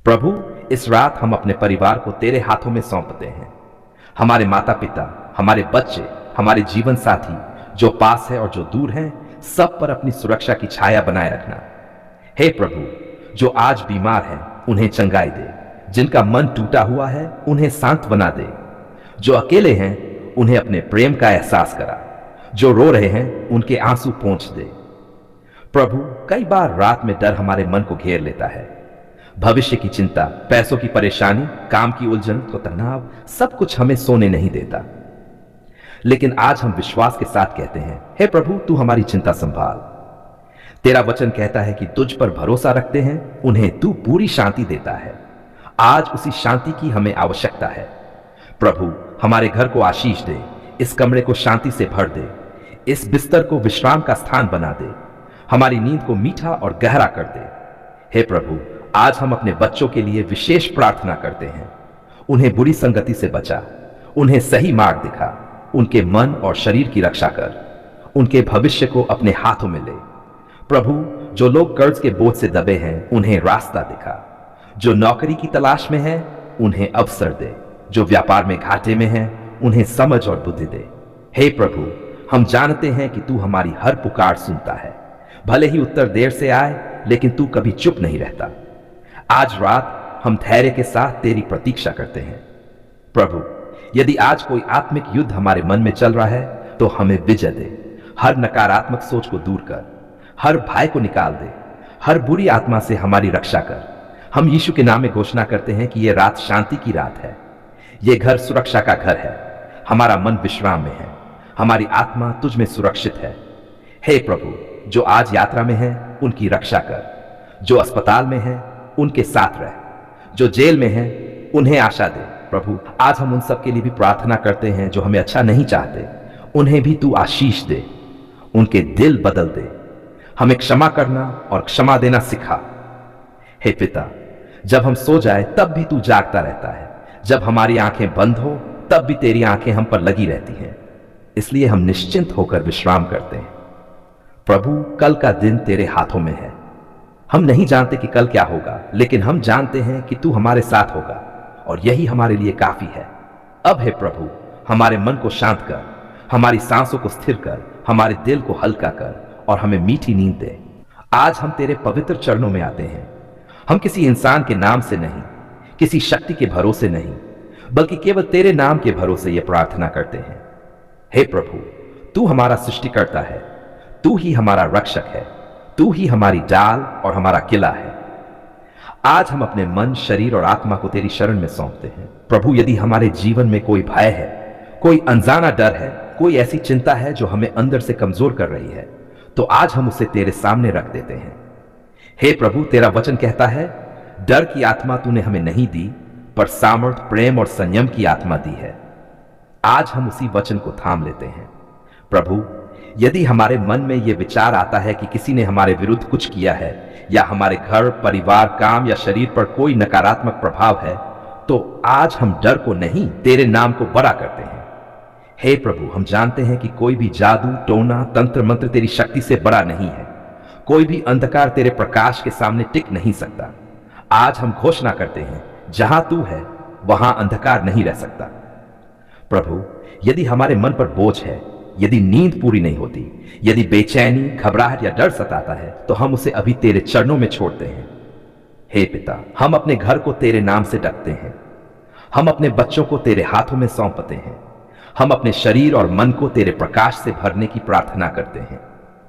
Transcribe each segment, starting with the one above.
प्रभु, इस रात हम अपने परिवार को तेरे हाथों में सौंपते हैं। हमारे माता पिता, हमारे बच्चे, हमारे जीवन साथी, जो पास है और जो दूर हैं, सब पर अपनी सुरक्षा की छाया बनाए रखना। हे प्रभु, जो आज बीमार हैं उन्हें चंगाई दे, जिनका मन टूटा हुआ है उन्हें सांत्वना दे, जो अकेले हैं उन्हें अपने प्रेम का एहसास करा, जो रो रहे हैं उनके आंसू पोंछ दे। प्रभु, कई बार रात में डर हमारे मन को घेर लेता है। भविष्य की चिंता, पैसों की परेशानी, काम की उलझन, तो तनाव, सब कुछ हमें सोने नहीं देता। लेकिन आज हम विश्वास के साथ कहते हैं, हे प्रभु, तू हमारी चिंता संभाल। तेरा वचन कहता है कि तुझ पर भरोसा रखते हैं उन्हें तू पूरी शांति देता है। आज उसी शांति की हमें आवश्यकता है। प्रभु, हमारे घर को आशीष दे, इस कमरे को शांति से भर दे, इस बिस्तर को विश्राम का स्थान बना दे, हमारी नींद को मीठा और गहरा कर दे। हे प्रभु, आज हम अपने बच्चों के लिए विशेष प्रार्थना करते हैं। उन्हें बुरी संगति से बचा, उन्हें सही मार्ग दिखा, उनके मन और शरीर की रक्षा कर, उनके भविष्य को अपने हाथों में ले। प्रभु, जो लोग कर्ज के बोझ से दबे हैं उन्हें रास्ता दिखा, जो नौकरी की तलाश में हैं उन्हें अवसर दे, जो व्यापार में घाटे में हैं उन्हें समझ और बुद्धि दे। हे प्रभु, हम जानते हैं कि तू हमारी हर पुकार सुनता है। भले ही उत्तर देर से आए, लेकिन तू कभी चुप नहीं रहता। आज रात हम धैर्य के साथ तेरी प्रतीक्षा करते हैं। प्रभु, यदि आज कोई आत्मिक युद्ध हमारे मन में चल रहा है तो हमें विजय दे। हर नकारात्मक सोच को दूर कर, हर भय को निकाल दे, हर बुरी आत्मा से हमारी रक्षा कर। हम यीशु के नाम में घोषणा करते हैं कि यह रात शांति की रात है। यह घर सुरक्षा का घर है। हमारा मन विश्राम में है, हमारी आत्मा तुझ में सुरक्षित है। हे प्रभु, जो आज यात्रा में है उनकी रक्षा कर, जो अस्पताल में है उनके साथ रह, जो जेल में है उन्हें आशा दे। प्रभु, आज हम उन सब के लिए भी प्रार्थना करते हैं जो हमें अच्छा नहीं चाहते, उन्हें भी तू आशीष दे, उनके दिल बदल दे। हमें क्षमा करना और क्षमा देना सिखा। हे पिता, जब हम सो जाए तब भी तू जागता रहता है, जब हमारी आंखें बंद हो तब भी तेरी आंखें हम पर लगी रहती हैं, इसलिए हम निश्चिंत होकर विश्राम करते हैं। प्रभु, कल का दिन तेरे हाथों में है। हम नहीं जानते कि कल क्या होगा, लेकिन हम जानते हैं कि तू हमारे साथ होगा और यही हमारे लिए काफी है। अब हे प्रभु, हमारे मन को शांत कर, हमारी सांसों को स्थिर कर, हमारे दिल को हल्का कर और हमें मीठी नींद दे। आज हम तेरे पवित्र चरणों में आते हैं। हम किसी इंसान के नाम से नहीं, किसी शक्ति के भरोसे नहीं, बल्कि केवल तेरे नाम के भरोसे यह प्रार्थना करते हैं। हे प्रभु, तू हमारा सृष्टिकर्ता है, तू ही हमारा रक्षक है, तू ही हमारी डाल और हमारा किला है। आज हम अपने मन, शरीर और आत्मा को तेरी शरण में सौंपते हैं। प्रभु, यदि हमारे जीवन में कोई भय है, कोई अनजाना डर है, कोई ऐसी चिंता है जो हमें अंदर से कमजोर कर रही है, तो आज हम उसे तेरे सामने रख देते हैं। हे प्रभु, तेरा वचन कहता है, डर की आत्मा तूने हमें नहीं दी, पर सामर्थ, प्रेम और संयम की आत्मा दी है। आज हम उसी वचन को थाम लेते हैं। प्रभु, यदि हमारे मन में यह विचार आता है कि किसी ने हमारे विरुद्ध कुछ किया है, या हमारे घर, परिवार, काम या शरीर पर कोई नकारात्मक प्रभाव है, तो आज हम डर को नहीं, तेरे नाम को बड़ा करते हैं। हे प्रभु, हम जानते हैं कि कोई भी जादू, टोना, तंत्र मंत्र तेरी शक्ति से बड़ा नहीं है। कोई भी अंधकार तेरे प्रकाश के सामने टिक नहीं सकता। आज हम घोषणा करते हैं, जहां तू है वहां अंधकार नहीं रह सकता। प्रभु, यदि हमारे मन पर बोझ है, यदि नींद पूरी नहीं होती, यदि बेचैनी, घबराहट या डर सताता है, तो हम उसे अभी तेरे चरणों में छोड़ते हैं। हे पिता, हम अपने घर को तेरे नाम से ढकते हैं। हम अपने बच्चों को तेरे हाथों में सौंपते हैं। हम अपने शरीर और मन को तेरे प्रकाश से भरने की प्रार्थना करते हैं।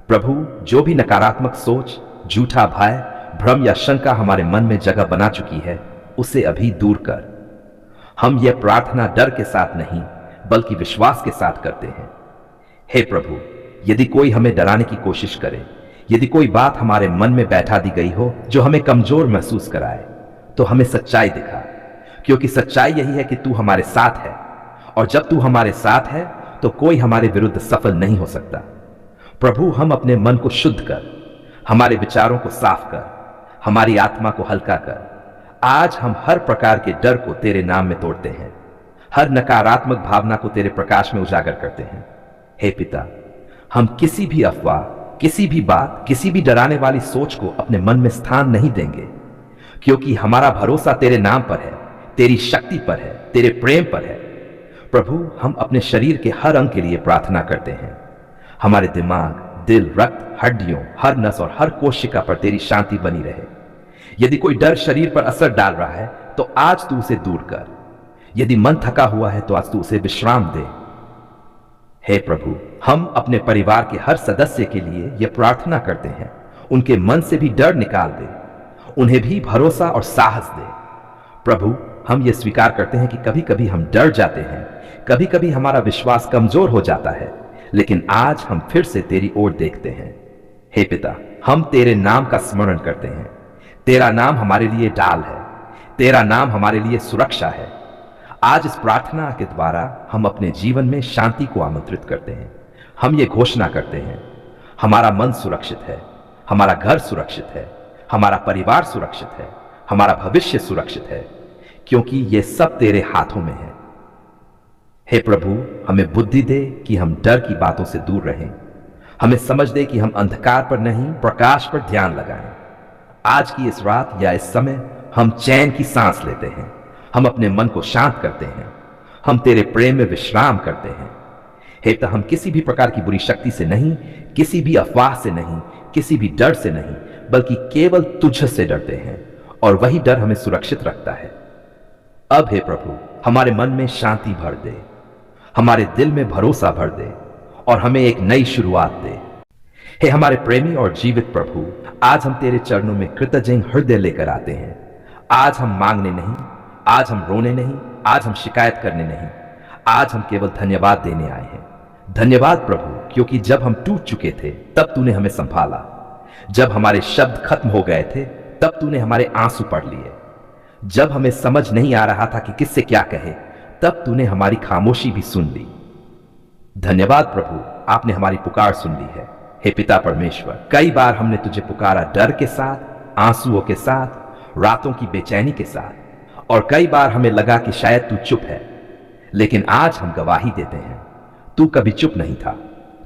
प्रभु, जो भी नकारात्मक सोच, झूठा भय, भ्रम या शंका हमारे मन में जगह बना चुकी है, उसे अभी दूर कर। हम यह प्रार्थना डर के साथ नहीं, बल्कि विश्वास के साथ करते हैं। हे प्रभु, यदि कोई हमें डराने की कोशिश करे, यदि कोई बात हमारे मन में बैठा दी गई हो जो हमें कमजोर महसूस कराए, तो हमें सच्चाई दिखा, क्योंकि सच्चाई यही है कि तू हमारे साथ है, और जब तू हमारे साथ है तो कोई हमारे विरुद्ध सफल नहीं हो सकता। प्रभु, हम अपने मन को शुद्ध कर, हमारे विचारों को साफ कर, हमारी आत्मा को हल्का कर। आज हम हर प्रकार के डर को तेरे नाम में तोड़ते हैं, हर नकारात्मक भावना को तेरे प्रकाश में उजागर करते हैं। हे पिता, हम किसी भी अफवाह, किसी भी बात, किसी भी डराने वाली सोच को अपने मन में स्थान नहीं देंगे, क्योंकि हमारा भरोसा तेरे नाम पर है, तेरी शक्ति पर है, तेरे प्रेम पर है। प्रभु, हम अपने शरीर के हर अंग के लिए प्रार्थना करते हैं। हमारे दिमाग, दिल, रक्त, हड्डियों, हर नस और हर कोशिका पर तेरी शांति बनी रहे। यदि कोई डर शरीर पर असर डाल रहा है तो आज तू उसे दूर कर। यदि मन थका हुआ है तो आज तू उसे विश्राम दे। हे प्रभु, हम अपने परिवार के हर सदस्य के लिए यह प्रार्थना करते हैं, उनके मन से भी डर निकाल दे, उन्हें भी भरोसा और साहस दे। प्रभु, हम ये स्वीकार करते हैं कि कभी कभी हम डर जाते हैं, कभी कभी हमारा विश्वास कमजोर हो जाता है, लेकिन आज हम फिर से तेरी ओर देखते हैं। हे पिता, हम तेरे नाम का स्मरण करते हैं। तेरा नाम हमारे लिए ढाल है, तेरा नाम हमारे लिए सुरक्षा है। आज इस प्रार्थना के द्वारा हम अपने जीवन में शांति को आमंत्रित करते हैं। हम ये घोषणा करते हैं, हमारा मन सुरक्षित है, हमारा घर सुरक्षित है, हमारा परिवार सुरक्षित है, हमारा भविष्य सुरक्षित है, क्योंकि ये सब तेरे हाथों में है। हे प्रभु, हमें बुद्धि दे कि हम डर की बातों से दूर रहें। हमें समझ दे कि हम अंधकार पर नहीं, प्रकाश पर ध्यान लगाएं। आज की इस रात या इस समय हम चैन की सांस लेते हैं, हम अपने मन को शांत करते हैं, हम तेरे प्रेम में विश्राम करते हैं। हे पिता, हम किसी भी प्रकार की बुरी शक्ति से नहीं, किसी भी अफवाह से नहीं, किसी भी डर से नहीं, बल्कि केवल तुझ से डरते हैं, और वही डर हमें सुरक्षित रखता है। अब हे प्रभु, हमारे मन में शांति भर दे, हमारे दिल में भरोसा भर दे, और हमें एक नई शुरुआत दे। हे हमारे प्रेमी और जीवित प्रभु, आज हम तेरे चरणों में कृतज्ञ हृदय लेकर आते हैं। आज हम मांगने नहीं, आज हम रोने नहीं, आज हम शिकायत करने नहीं, आज हम केवल धन्यवाद देने आए हैं। धन्यवाद प्रभु, क्योंकि जब हम टूट चुके थे तब तूने हमें संभाला। जब हमारे शब्द खत्म हो गए थे तब तूने हमारे आंसू पढ़ लिए। जब हमें समझ नहीं आ रहा था कि किससे क्या कहे, तब तूने हमारी खामोशी भी सुन ली। धन्यवाद प्रभु, आपने हमारी पुकार सुन ली है। हे पिता परमेश्वर, कई बार हमने तुझे पुकारा डर के साथ, आंसुओं के साथ, रातों की बेचैनी के साथ, और कई बार हमें लगा कि शायद तू चुप है। लेकिन आज हम गवाही देते हैं, तू कभी चुप नहीं था,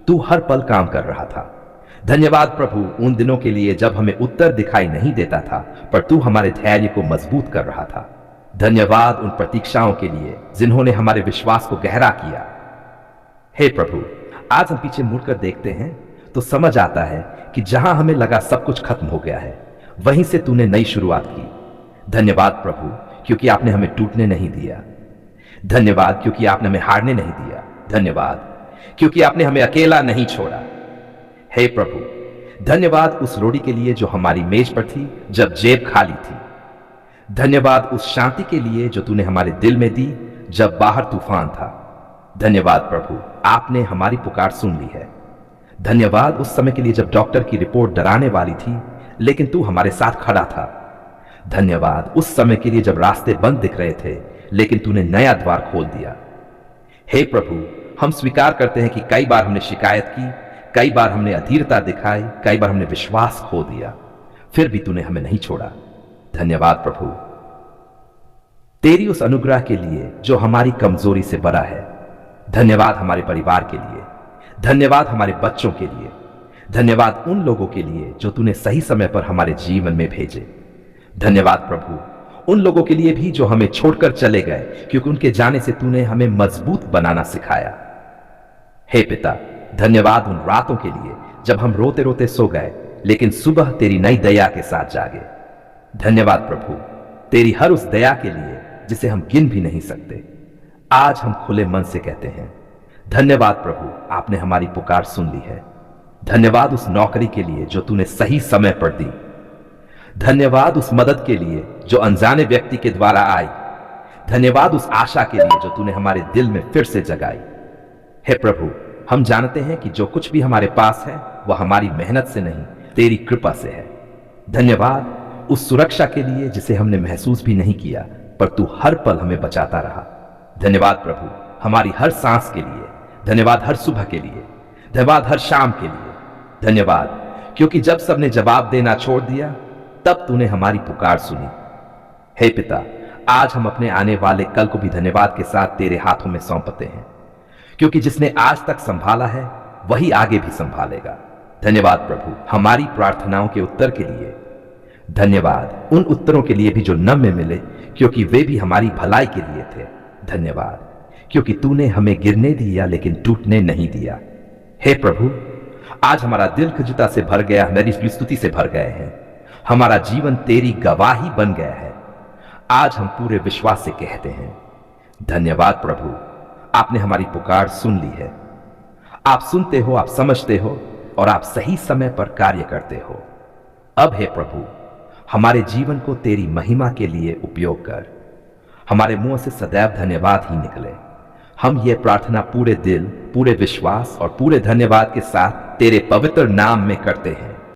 तू हर पल काम कर रहा था। धन्यवाद प्रभु उन दिनों के लिए जब हमें उत्तर दिखाई नहीं देता था, पर तू हमारे धैर्य को मजबूत कर रहा था। धन्यवाद उन प्रतीक्षाओं के लिए जिन्होंने हमारे विश्वास को गहरा किया। हे प्रभु, आज हम पीछे मुड़कर देखते हैं तो समझ आता है कि जहां हमें लगा सब कुछ खत्म हो गया है, वहीं से तूने नई शुरुआत की। धन्यवाद प्रभु, क्योंकि आपने हमें टूटने नहीं दिया। धन्यवाद क्योंकि आपने हमें हारने नहीं दिया। धन्यवाद क्योंकि आपने हमें अकेला नहीं छोड़ा। हे प्रभु, धन्यवाद उस रोटी के लिए जो हमारी मेज पर थी जब जेब खाली थी। धन्यवाद उस शांति के लिए जो तूने हमारे दिल में दी जब बाहर तूफान था। धन्यवाद प्रभु, आपने हमारी पुकार सुन ली है। धन्यवाद उस समय के लिए जब डॉक्टर की रिपोर्ट डराने वाली थी, लेकिन तू हमारे साथ खड़ा था। धन्यवाद उस समय के लिए जब रास्ते बंद दिख रहे थे, लेकिन तूने नया द्वार खोल दिया। हे प्रभु, हम स्वीकार करते हैं कि कई बार हमने शिकायत की, कई बार हमने अधीरता दिखाई, कई बार हमने विश्वास खो दिया, फिर भी तूने हमें नहीं छोड़ा। धन्यवाद प्रभु, तेरी उस अनुग्रह के लिए जो हमारी कमजोरी से बड़ा है। धन्यवाद हमारे परिवार के लिए, धन्यवाद हमारे बच्चों के लिए, धन्यवाद उन लोगों के लिए जो तूने सही समय पर हमारे जीवन में भेजे। धन्यवाद प्रभु उन लोगों के लिए भी जो हमें छोड़कर चले गए, क्योंकि उनके जाने से तूने हमें मजबूत बनाना सिखाया। हे पिता, धन्यवाद उन रातों के लिए जब हम रोते रोते सो गए, लेकिन सुबह तेरी नई दया के साथ जागे। धन्यवाद प्रभु तेरी हर उस दया के लिए जिसे हम गिन भी नहीं सकते। आज हम खुले मन से कहते हैं, धन्यवाद प्रभु, आपने हमारी पुकार सुन ली है। धन्यवाद उस नौकरी के लिए जो तूने सही समय पर दी। धन्यवाद उस मदद के लिए जो अनजाने व्यक्ति के द्वारा आई। धन्यवाद उस आशा के लिए जो तूने हमारे दिल में फिर से जगाई। हे प्रभु, हम जानते हैं कि जो कुछ भी हमारे पास है वह हमारी मेहनत से नहीं, तेरी कृपा से है। धन्यवाद उस सुरक्षा के लिए जिसे हमने महसूस भी नहीं किया, पर तू हर पल हमें बचाता रहा। धन्यवाद प्रभु हमारी हर सांस के लिए। धन्यवाद हर सुबह के लिए। धन्यवाद हर शाम के लिए। धन्यवाद क्योंकि जब सबने जवाब देना छोड़ दिया, तब तूने हमारी पुकार सुनी। हे पिता, आज हम अपने आने वाले कल को भी धन्यवाद के साथ तेरे हाथों में सौंपते हैं, क्योंकि जिसने आज तक संभाला है वही आगे भी संभालेगा। धन्यवाद प्रभु हमारी प्रार्थनाओं के उत्तर के लिए। धन्यवाद उन उत्तरों के लिए भी जो न में मिले, क्योंकि वे भी हमारी भलाई के लिए थे। धन्यवाद क्योंकि तूने हमें गिरने दिया लेकिन टूटने नहीं दिया। हे प्रभु, आज हमारा दिल खजुता से भर गया, हमारी स्तुति से भर गए हैं। हमारा जीवन तेरी गवाही बन गया है। आज हम पूरे विश्वास से कहते हैं धन्यवाद प्रभु, आपने हमारी पुकार सुन ली है। आप सुनते हो, आप समझते हो और आप सही समय पर कार्य करते हो। अब हे प्रभु, हमारे जीवन को तेरी महिमा के लिए उपयोग कर। हमारे मुंह से सदैव धन्यवाद ही निकले। हम ये प्रार्थना पूरे दिल, पूरे विश्वास और पूरे धन्यवाद के साथ तेरे पवित्र नाम में करते हैं।